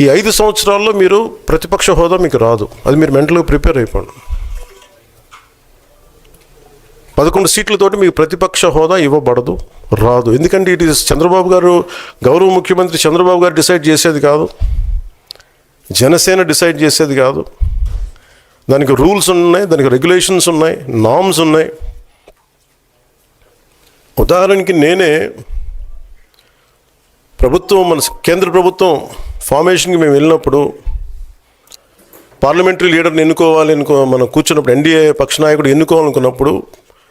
ఈ 5 సంవత్సరాల్లో మీరు ప్రతిపక్ష హోదా మీకు రాదు. అది మీరు మెంటల్గా ప్రిపేర్ అయిపోండి. 11 సీట్లతోటి మీకు ప్రతిపక్ష హోదా ఇవ్వబడదు, రాదు. ఎందుకంటే ఇట్ ఈస్ చంద్రబాబు గారు, గౌరవ ముఖ్యమంత్రి చంద్రబాబు గారు డిసైడ్ చేసేది కాదు, జనసేన డిసైడ్ చేసేది కాదు. దానికి రూల్స్ ఉన్నాయి, దానికి రెగ్యులేషన్స్ ఉన్నాయి, నామ్స్ ఉన్నాయి. ఉదాహరణకి నేనే ప్రభుత్వం, మన కేంద్ర ప్రభుత్వం ఫార్మేషన్కి మేము వెళ్ళినప్పుడు పార్లమెంటరీ లీడర్ని మనం కూర్చున్నప్పుడు, ఎన్డీఏ పక్ష నాయకుడు ఎన్నుకోవాలనుకున్నప్పుడు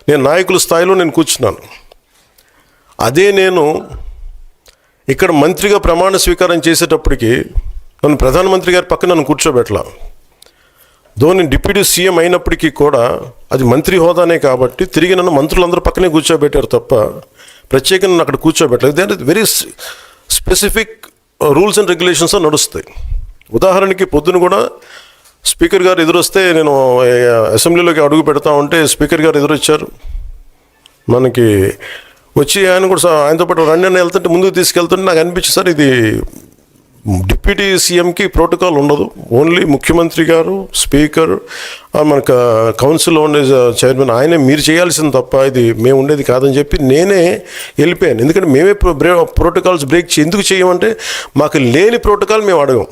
నేను నాయకుల స్థాయిలో నేను కూర్చున్నాను. అదే నేను ఇక్కడ మంత్రిగా ప్రమాణ స్వీకారం చేసేటప్పటికి నన్ను ప్రధానమంత్రి గారి పక్కన నన్ను కూర్చోబెట్టలా. నేను డిప్యూటీ సీఎం అయినప్పటికీ కూడా అది మంత్రి హోదానే కాబట్టి తిరిగి నన్ను మంత్రులందరూ పక్కనే కూర్చోబెట్టారు తప్ప ప్రత్యేకంగా నన్ను అక్కడ కూర్చోబెట్టలేదు. They very specific rules and regulations నడుస్తాయి. ఉదాహరణకి పొద్దున కూడా స్పీకర్ గారు ఎదురొస్తే, నేను అసెంబ్లీలోకి అడుగు పెడతా ఉంటే స్పీకర్ గారు ఎదురొచ్చారు. మనకి వచ్చి ఆయన కూడా ఆయనతో పాటు రండి అని వెళ్తుంటే ముందుకు తీసుకెళ్తుంటే నాకు అనిపించింది, సార్ ఇది డిప్యూటీ సీఎంకి ప్రోటోకాల్ ఉండదు, ఓన్లీ ముఖ్యమంత్రి గారు, స్పీకర్, మనకు కౌన్సిల్లో ఉండే చైర్మన్ ఆయనే మీరు చేయాల్సింది తప్ప ఇది మేము ఉండేది కాదని చెప్పి నేనే వెళ్ళిపోయాను. ఎందుకంటే మేమే ప్రోటోకాల్స్ బ్రేక్ ఎందుకు చేయమంటే మాకు లేని ప్రోటోకాల్ మేము అడగం.